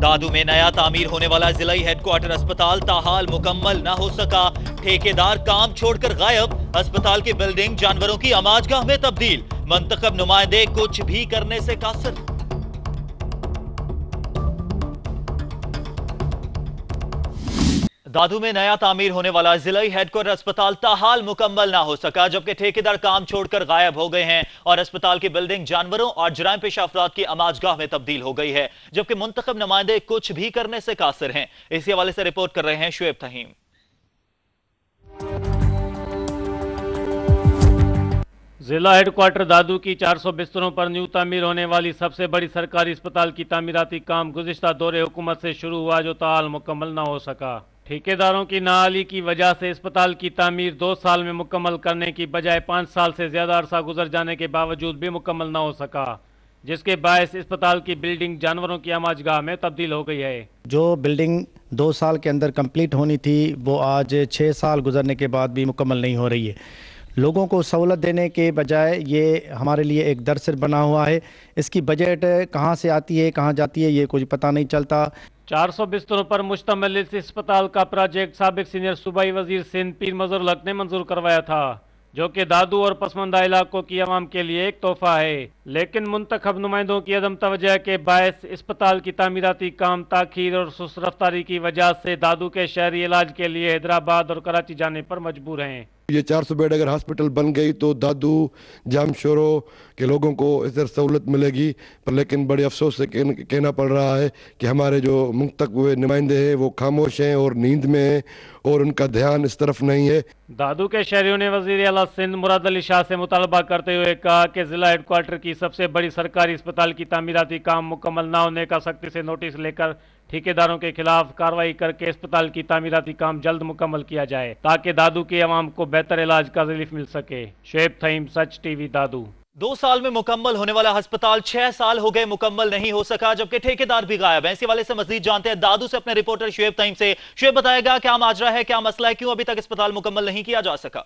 दादू में नया तामीर होने वाला जिला हेडक्वार्टर अस्पताल ताहाल मुकम्मल न हो सका। ठेकेदार काम छोड़कर गायब। अस्पताल की बिल्डिंग जानवरों की अमाजगाह में तब्दील। मुंतखब नुमाइंदे कुछ भी करने से कासिर। दादू में नया तामीर होने वाला जिला हेडक्वार्टर अस्पताल ताहाल मुकम्मल ना हो सका, जबकि ठेकेदार काम छोड़कर गायब हो गए हैं और अस्पताल की बिल्डिंग जानवरों और जराइम पेशा अफराद की अमाजगाह में तब्दील हो गई है, जबकि मुंतखब नुमाइंदे कुछ भी करने से कासिर हैं। इसी हवाले से रिपोर्ट कर रहे हैं शुएब तहीम। जिला हेडक्वार्टर दादू की 400 बिस्तरों पर न्यू तामीर होने वाली सबसे बड़ी सरकारी अस्पताल की तामीराती काम गुज़िश्ता दौरे हुकूमत से शुरू हुआ, जो ताहाल मुकम्मल न हो सका। ठेकेदारों की नाअहली की वजह से अस्पताल की तामीर 2 साल में मुकम्मल करने की बजाय 5 साल से ज़्यादा अरसा गुजर जाने के बावजूद भी मुकम्मल न हो सका, जिसके बायस अस्पताल की बिल्डिंग जानवरों की अमाजगाह में तब्दील हो गई है। जो बिल्डिंग 2 साल के अंदर कंप्लीट होनी थी, वो आज 6 साल गुजरने के बाद भी मुकम्मल नहीं हो रही है। लोगों को सहूलत देने के बजाय ये हमारे लिए एक दरसिर बना हुआ है। इसकी बजट कहाँ से आती है, कहाँ जाती है, ये कुछ पता नहीं चलता। 400 बिस्तरों पर मुश्तमिल इस अस्पताल का प्रोजेक्ट साबिक सीनियर सूबाई वजीर सिंध पीर मजहरुल हक ने मंजूर करवाया था, जो कि दादू और पसमंदा इलाकों की आवाम के लिए एक तोहफा है। लेकिन मुंतखब नुमाइंदों की अदम तवज्जो के बायस अस्पताल की तामीराती काम ताखीर और सुस्त रफ्तारी की वजह से दादू के शहरी इलाज के लिए हैदराबाद और कराची जाने पर मजबूर हैं। ये 400 बेड अगर हॉस्पिटल बन गई तो दादू जाम शोरो के लोगों को इस तरह सहूलत मिलेगी, पर लेकिन बड़े अफसोस से कहना पड़ रहा है कि हमारे जो मुंतखब हुए नुमाइंदे हैं वो खामोश हैं और नींद में हैं और उनका ध्यान इस तरफ नहीं है। दादू के शहरियों ने वजीर आला सिंध मुराद अली शाह से मुतालबा करते हुए कहा कि जिला हेडक्वार्टर की सबसे बड़ी सरकारी अस्पताल की तामीराती काम मुकम्मल न होने का सख्ती से नोटिस लेकर ठेकेदारों के खिलाफ कार्रवाई करके अस्पताल की तामीराती काम जल्द मुकम्मल किया जाए, ताकि दादू के अवाम को बेहतर इलाज का रिलीफ मिल सके। शुएब तहीम, सच टीवी, दादू। 2 साल में मुकम्मल होने वाला अस्पताल 6 साल हो गए मुकम्मल नहीं हो सका, जबकि ठेकेदार भी गायब है। इसी वाले से मजीद जानते हैं दादू से अपने रिपोर्टर शुएब तहीम से। शुएब, बताएगा क्या माजरा है, क्या मसला है, क्यों अभी तक अस्पताल मुकम्मल नहीं किया जा सका?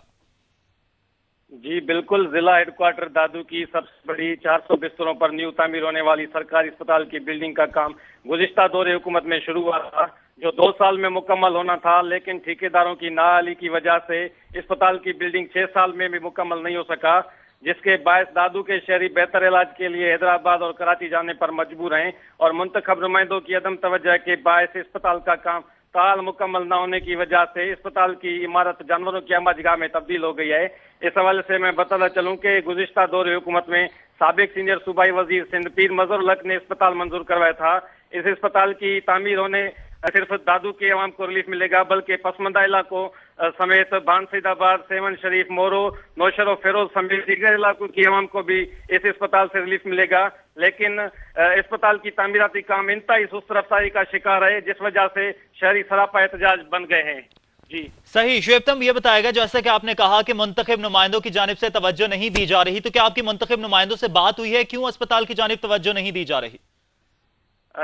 जी बिल्कुल, जिला हेडक्वार्टर दादू की सबसे बड़ी 400 बिस्तरों पर न्यू तामीर होने वाली सरकारी अस्पताल की बिल्डिंग का काम गुज़िश्ता दौरे हुकूमत में शुरू हुआ था, जो 2 साल में मुकम्मल होना था, लेकिन ठेकेदारों की नाअहली की वजह से अस्पताल की बिल्डिंग 6 साल में भी मुकम्मल नहीं हो सका, जिसके बायस दादू के शहरी बेहतर इलाज के लिए हैदराबाद और कराची जाने पर मजबूर हैं और मुंतखब नुमाइंदों की अदम तवज्जो के बायस अस्पताल का काम ताल मुकम्मल न होने की वजह से अस्पताल की इमारत जानवरों की अमाजगाह में तब्दील हो गई है। इस हवाले से मैं बताना चलूं कि गुज़िश्ता दौरे हुकूमत में साबिक सीनियर सूबाई वजीर सिंध पीर मजहरुल हक ने अस्पताल मंजूर करवाया था। इस अस्पताल की तामीर होने सिर्फ दादू के अवाम को रिलीफ मिलेगा, बल्कि पसमंदा इलाकों समेत बानसीदाबाद, सेवन शरीफ, मोरो, नौशर और फेरोज समेत दीगर इलाकों की अवाम को भी इस अस्पताल से रिलीफ मिलेगा। लेकिन अस्पताल की तामीराती काम इंतहाई सुस्त रफ्तारी का शिकार है, जिस वजह से शहरी सरापा एहतजाज बन गए हैं। जी सही। शुएब तहीम, ये बताएगा जैसे कि आपने कहा कि मुंतखब नुमाइंदों की जानिब से तवज्जो नहीं दी जा रही, तो क्या आपकी मुंतखब नुमाइंदों से बात हुई है, क्यों अस्पताल की जानिब तवज्जो नहीं दी जा रही?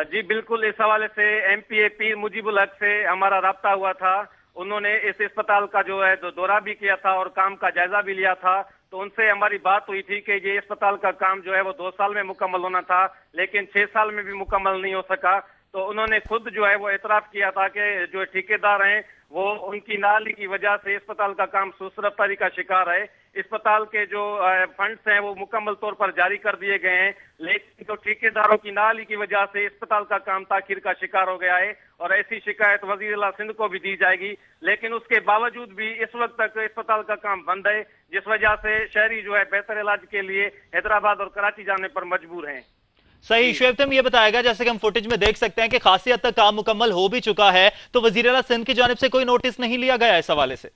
जी बिल्कुल, इस हवाले से एमपीए पीर मुजीबुल हक से हमारा राब्ता हुआ था। उन्होंने इस अस्पताल का जो है दौरा भी किया था और काम का जायजा भी लिया था, तो उनसे हमारी बात हुई थी कि ये अस्पताल का काम जो है वो 2 साल में मुकम्मल होना था, लेकिन 6 साल में भी मुकम्मल नहीं हो सका। तो उन्होंने खुद जो है वो एतराफ़ किया था कि जो ठेकेदार हैं वो उनकी नाअहली की वजह से अस्पताल का काम सुस्त रफ्तारी का शिकार है। अस्पताल के जो फंड्स हैं वो मुकम्मल तौर पर जारी कर दिए गए हैं, लेकिन जो ठेकेदारों की नाअहली की वजह से अस्पताल का काम ताखीर का शिकार हो गया है और ऐसी शिकायत वज़ीर आला सिंध को भी दी जाएगी। लेकिन उसके बावजूद भी इस वक्त तक अस्पताल का काम बंद है, जिस वजह से शहरी जो है बेहतर इलाज के लिए हैदराबाद और कराची जाने पर मजबूर हैं। सही। शुएब तहीम, ये बताएगा जैसे कि हम फुटेज में देख सकते हैं कि खासी हद तक काम मुकम्मल हो भी चुका है, तो वज़ीर आला सिंध की जानिब से कोई नोटिस नहीं लिया गया इस हवाले से?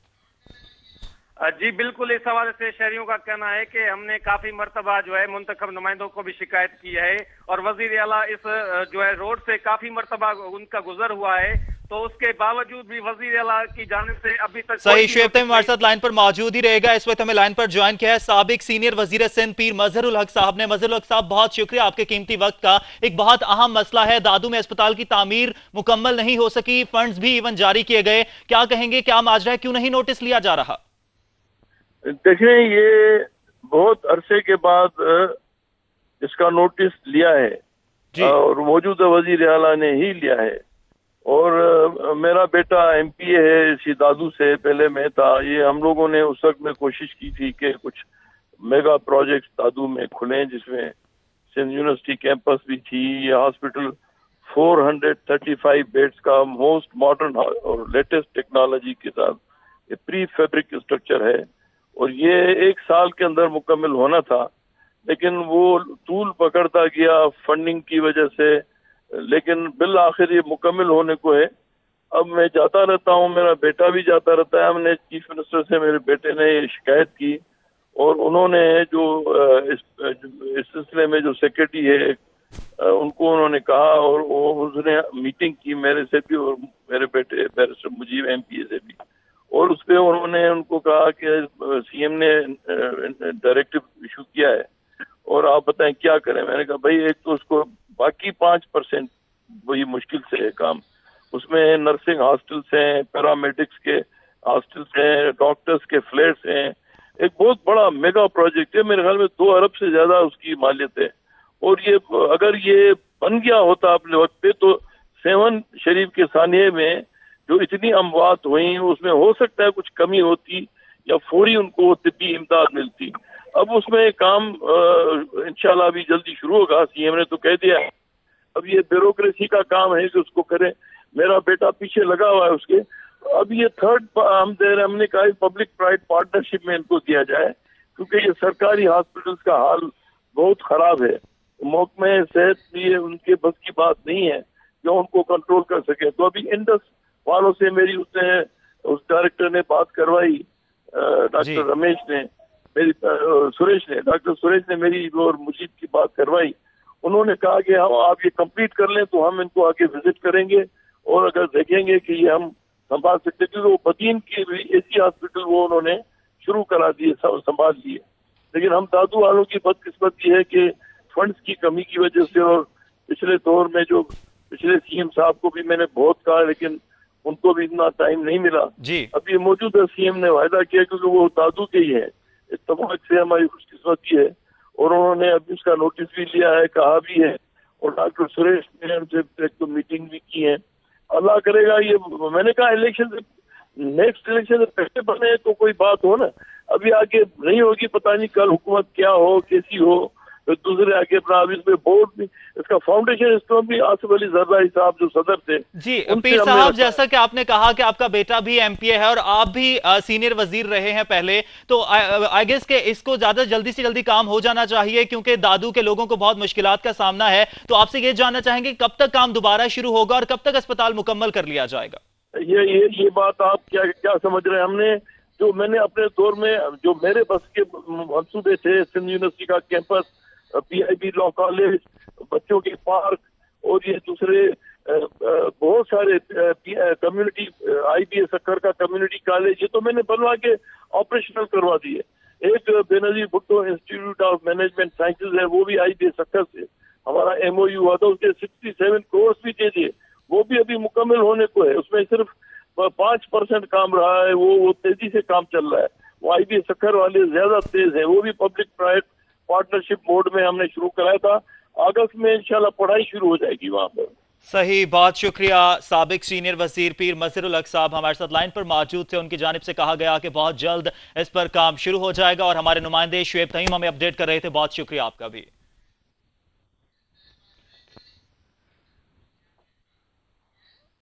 जी बिल्कुल, इस हवाले से शहरियों का कहना है कि हमने काफी मरतबा जो है मुंतखब नुमाइंदों को भी शिकायत की है और वजीर आला इस जो है रोड से काफी मरतबा उनका गुजर हुआ है, तो उसके बावजूद भी वजीर आला की जानिब से अभी तक सही। शुएब तहीम हमारे साथ लाइन पर मौजूद ही रहेगा। इस वक्त हमें लाइन पर ज्वाइन किया है साबिक सीनियर वजीर सिंध पीर मजहरुल हक साहब ने। मजहरुल हक साहब, बहुत शुक्रिया आपके कीमती वक्त का। एक बहुत अहम मसला है, दादू में अस्पताल की तामीर मुकम्मल नहीं हो सकी, फंड्स भी इवन जारी किए गए, क्या कहेंगे, क्या माजरा है, क्यों नहीं नोटिस लिया जा रहा? देखिए, ये बहुत अरसे के बाद इसका नोटिस लिया है اور موجودہ وزیر اعلیٰ نے ہی لیا ہے. اور میرا بیٹا ایم پی اے ہے اسی دادو سے، پہلے میں تھا. یہ ہم لوگوں نے اس وقت میں کوشش کی تھی کہ کچھ میگا پروجیکٹس دادو میں کھلیں، جس میں سندھ یونیورسٹی کیمپس بھی تھی. یہ ہاسپٹل 435 بیڈز کا موسٹ ماڈرن اور لیٹسٹ ٹیکنالوجی کے ساتھ یہ پری فیبرک اسٹرکچر ہے، اور یہ 1 سال کے اندر مکمل ہونا تھا، لیکن وہ طول پکڑتا گیا فنڈنگ کی وجہ سے. لیکن بالآخر یہ مکمل ہونے کو ہے. اب میں جاتا رہتا ہوں، میرا بیٹا بھی جاتا رہتا ہے. ہم نے چیف منسٹر سے میرے بیٹے نے یہ شکایت کی، اور انہوں نے جو اس سلسلے میں جو سیکرٹری ہے ان کو انہوں نے کہا، اور اس نے میٹنگ کی میرے سے بھی اور میرے بیٹے بیرسٹر مجیب ایم پی اے سے بھی، اور اس پہ انہوں نے ان کو کہا کہ سی ایم نے ڈائریکٹو ایشو کیا ہے اور آپ بتائیں کیا کریں. میں نے کہا بھائی ایک تو اس کو باقی 5% وہی مشکل سے ہے کام، اس میں نرسنگ ہاسٹلس ہیں، پیرامیڈکس کے ہاسٹلس ہیں، ڈاکٹرز کے فلیٹس ہیں. ایک بہت بڑا میگا پروجیکٹ ہے، میرے خیال میں 2 ارب سے زیادہ اس کی مالیت ہے. اور یہ اگر یہ بن گیا ہوتا اپنے وقت پہ تو 7 شریف کے ثانیے میں جو اتنی اموات ہوئیں اس میں ہو سکتا ہے کچھ کمی ہوتی یا فوری ان کو طبی امداد ملتی. اب اس میں کام انشاءاللہ ابھی جلدی شروع ہوگا. سی ایم نے تو کہہ دیا ہے، اب یہ بیوروکریسی کا کام ہے کہ اس کو کریں. میرا بیٹا پیچھے لگا ہوا ہے اس کے. اب یہ تھرڈ ہم نے کہا پبلک پرائیویٹ پارٹنرشپ میں ان کو دیا جائے، کیونکہ یہ سرکاری ہاسپٹلس کا حال بہت خراب ہے. محکمہ صحت بھی ان کے بس کی بات نہیں ہے جو ان کو کنٹرول کر سکے. تو ابھی انڈس والوں سے میری اس ڈائریکٹر نے بات کروائی، ڈاکٹر رمیش نے، ڈاکٹر سریش نے میری اور مجید کی بات کروائی. انہوں نے کہا کہ ہم آپ یہ کمپلیٹ کر لیں تو ہم ان کو آگے وزٹ کریں گے، اور اگر دیکھیں گے کہ یہ ہم سنبھال سکتے، کیونکہ وہ بدین کی ایسی ہاسپٹل وہ انہوں نے شروع کرا دیے، سنبھال لیے. لیکن ہم دادو والوں کی بدقسمتی ہے کہ فنڈز کی کمی کی وجہ سے، اور پچھلے دور میں جو پچھلے سی ایم صاحب کو بھی میں نے بہت کہا لیکن ان کو بھی اتنا ٹائم نہیں ملا. اب یہ موجودہ سی ایم نے وعدہ کیا، کیونکہ وہ دادو کے ہی ہے، اتفاق سے ہماری خوش قسمتی ہے، اور انہوں نے ابھی اس کا نوٹس بھی لیا ہے، کہا بھی ہے. اور ڈاکٹر سریش نے ان سے ایک تو میٹنگ بھی کی ہے. اللہ کرے گا یہ، میں نے کہا الیکشن نیکسٹ الیکشن سے پہلے بنے تو کوئی بات ہو نا. ابھی آگے نہیں ہوگی، پتہ نہیں کل حکومت کیا ہو، کیسی ہو. دوسرے آگے اپنا اس میں بورڈ بھی، اس کا فاؤنڈیشن اسٹون بھی آصف علی زرداری صاحب جو صدر تھے. جی پیر صاحب، جیسا کہ آپ نے کہا کہ آپ کا بیٹا بھی ایم پی اے ہے اور آپ بھی سینئر وزیر رہے ہیں پہلے، تو آئی گیس کہ اس کو زیادہ جلدی سے جلدی کام ہو جانا چاہیے، کیونکہ دادو کے لوگوں کو بہت مشکلات کا سامنا ہے. تو آپ سے یہ جاننا چاہیں گے کب تک کام دوبارہ شروع ہوگا اور کب تک اسپتال مکمل کر لیا جائے گا؟ یہ بات آپ کیا سمجھ رہے ہیں؟ ہم نے جو میں نے اپنے دور میں جو میرے بس کے منصوبے تھے، سندھ یونیورسٹی کا campus, P I B law college, بچوں کے پارک، اور یہ دوسرے بہت سارے کمیونٹی، آئی بی اے سکر کا کمیونٹی کالج، یہ تو میں نے بنوا کے آپریشنل کروا دیے. ایک Benazir Bhutto institute of management sciences ہے، وہ بھی آئی بی اے سکر سے ہمارا ایم او یو ہوا تھا، اس کے 67 کروڑ بھی دے دیے. وہ بھی ابھی مکمل ہونے کو ہے. اس میں صرف 5% کام رہا ہے، وہ تیزی سے کام چل رہا ہے. وہ آئی بی اے سکر والے زیادہ تیز ہیں. وہ بھی پبلک پرائیویٹ پارٹنرشپ موڈ میں ہم نے شروع کرایا تھا. اگست میں انشاءاللہ پڑھائی شروع ہو جائے گی وہاں پر. صحیح بات، شکریہ. سابق سینئر وزیر پیر مظہر الحق صاحب ہمارے ساتھ لائن پر موجود تھے. ان کی جانب سے کہا گیا کہ بہت جلد اس پر کام شروع ہو جائے گا، اور ہمارے نمائندے شعیب تمیم ہمیں اپڈیٹ کر رہے تھے. بہت شکریہ آپ کا بھی.